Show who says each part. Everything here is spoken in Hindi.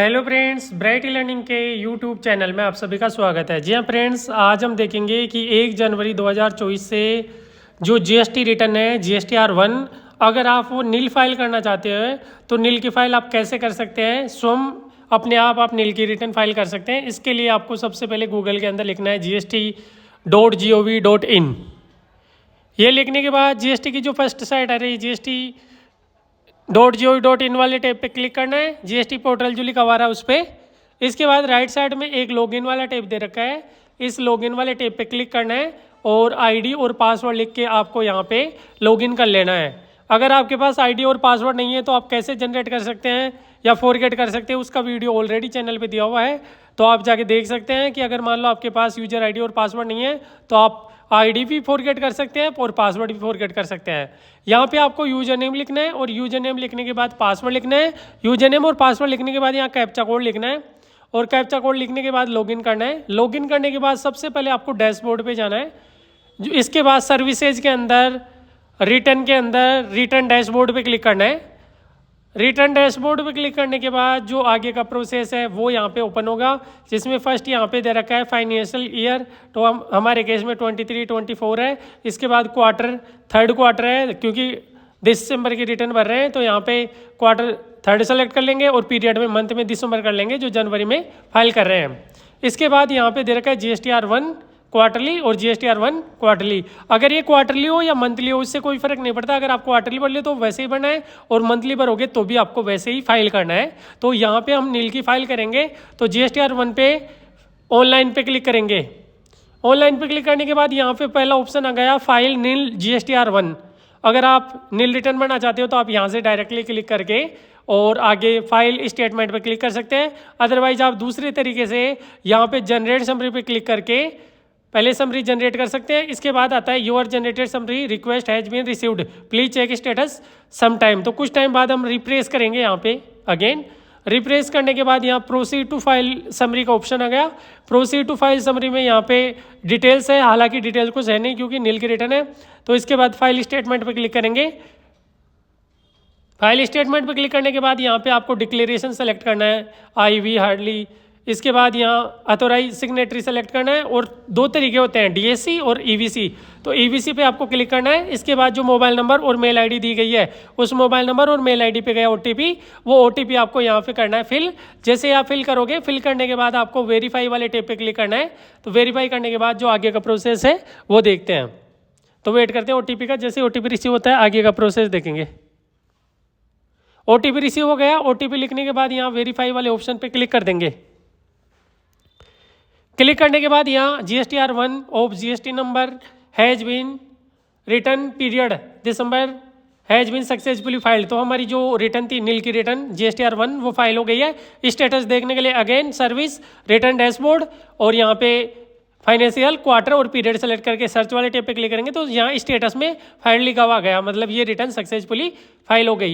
Speaker 1: हेलो फ्रेंड्स, ब्राइट लर्निंग के यूट्यूब चैनल में आप सभी का स्वागत है। जी हाँ फ्रेंड्स, आज हम देखेंगे कि 1 जनवरी 2024 से जो जीएसटी रिटर्न है GSTR 1, अगर आप वो नील फाइल करना चाहते हैं तो नील की फाइल आप कैसे कर सकते हैं। स्वयं अपने आप नील की रिटर्न फाइल कर सकते हैं। इसके लिए आपको सबसे पहले गूगल के अंदर लिखना है gst.gov.in। ये लिखने के बाद जीएसटी की जो फर्स्ट साइट आ रही है GST.gov.in वाले टैब पे क्लिक करना है। जीएसटी पोर्टल जो लिखा हुआ है उस पर। इसके बाद राइट साइड में एक लॉगिन वाला टैब दे रखा है। इस लॉगिन वाले टैब पे क्लिक करना है और आईडी और पासवर्ड लिख के आपको यहाँ पे लॉगिन कर लेना है। अगर आपके पास आईडी और पासवर्ड नहीं है तो आप कैसे जनरेट कर सकते हैं या फॉरगेट कर सकते हैं, उसका वीडियो ऑलरेडी चैनल पे दिया हुआ है, तो आप जाके देख सकते हैं कि अगर मान लो आपके पास यूजर आईडी और पासवर्ड नहीं है तो आप आईडी भी फॉरगेट कर सकते हैं और पासवर्ड भी फॉरगेट कर सकते हैं। यहाँ पे आपको यूजर नेम लिखना है और यूजर नेम लिखने के बाद पासवर्ड लिखना है। यूजर नेम और पासवर्ड लिखने के बाद यहाँ कैप्चा कोड लिखना है और कैप्चा कोड लिखने के बाद लॉगिन करना है। लॉगिन करने के बाद सबसे पहले आपको डैशबोर्ड पे जाना है। जो इसके बाद सर्विसेज के अंदर रिटर्न के अंदर रिटर्न डैशबोर्ड पे क्लिक करना है। रिटर्न डैशबोर्ड पे क्लिक करने के बाद जो आगे का प्रोसेस है वो यहाँ पे ओपन होगा, जिसमें फर्स्ट यहाँ पे दे रखा है फाइनेंशियल ईयर, तो हम हमारे केस में 23-24 है। इसके बाद क्वार्टर, थर्ड क्वार्टर है, क्योंकि दिसंबर की रिटर्न भर रहे हैं तो यहाँ पे क्वार्टर थर्ड सेलेक्ट कर लेंगे और पीरियड में मंथ में दिसंबर कर लेंगे जो जनवरी में फाइल कर रहे हैं। इसके बाद यहाँ पे दे रखा है GSTR 1 क्वार्टरली और GSTR 1 क्वार्टरली। अगर ये क्वार्टरली हो या मंथली हो उससे कोई फर्क नहीं पड़ता। अगर आप क्वार्टरली भर ले तो वैसे ही भरना है और मंथली भरोगे तो भी आपको वैसे ही फाइल करना है। तो यहाँ पे हम नील की फाइल करेंगे तो GSTR 1 पे ऑनलाइन पे क्लिक करेंगे। ऑनलाइन पे क्लिक करने के बाद यहाँ पे पहला ऑप्शन आ गया फाइल नील GSTR 1। अगर आप नील रिटर्न भरना चाहते हो तो आप यहाँ से डायरेक्टली क्लिक करके और आगे फाइल स्टेटमेंट पे क्लिक कर सकते हैं। अदरवाइज आप दूसरे तरीके से यहाँ पे जनरेट समरी पे क्लिक करके पहले समरी जनरेट कर सकते हैं। इसके बाद आता है your generated summary request has been received, please check status some time. तो कुछ टाइम बाद हम रिप्रेस करेंगे। यहाँ पे अगेन रिप्रेस करने के बाद यहाँ प्रोसीड टू फाइल समरी का ऑप्शन आ गया। प्रोसीड टू फाइल समरी में यहाँ पे डिटेल्स है, हालांकि डिटेल्स कुछ है नहीं क्योंकि नील की रिटर्न है। तो इसके बाद फाइल स्टेटमेंट पर क्लिक करेंगे। फाइल स्टेटमेंट पर क्लिक करने के बाद यहाँ पे आपको डिक्लेरेशन सेलेक्ट करना है, IV हार्डली। इसके बाद यहाँ अथोराइज सिग्नेटरी सेलेक्ट करना है और दो तरीके होते हैं, DSC और EVC। तो EVC पे आपको क्लिक करना है। इसके बाद जो मोबाइल नंबर और मेल आईडी दी गई है उस मोबाइल नंबर और मेल आईडी पे गया OTP, वो OTP आपको यहाँ पे करना है फिल। जैसे आप फिल करोगे, फिल करने के बाद आपको वेरीफाई वाले टेप पे क्लिक करना है। तो वेरीफाई करने के बाद जो आगे का प्रोसेस है वो देखते हैं। तो वेट करते हैं OTP का। जैसे OTP रिसीव होता है आगे का प्रोसेस देखेंगे। OTP रिसीव हो गया। OTP लिखने के बाद यहाँ वेरीफाई वाले ऑप्शन पे क्लिक कर देंगे। क्लिक करने के बाद यहाँ GSTR 1 of GST number has been return period December has been successfully filed. तो हमारी जो रिटर्न थी नील की रिटर्न GSTR 1 वो फाइल हो गई है। स्टेटस देखने के लिए अगेन सर्विस, रिटर्न डैशबोर्ड और यहाँ पे फाइनेंशियल, क्वार्टर और पीरियड सेलेक्ट करके सर्च वाले टैब पे क्लिक करेंगे तो यहाँ स्टेटस में फाइल लिखा हुआ गया, मतलब ये रिटर्न सक्सेसफुली फाइल हो गई।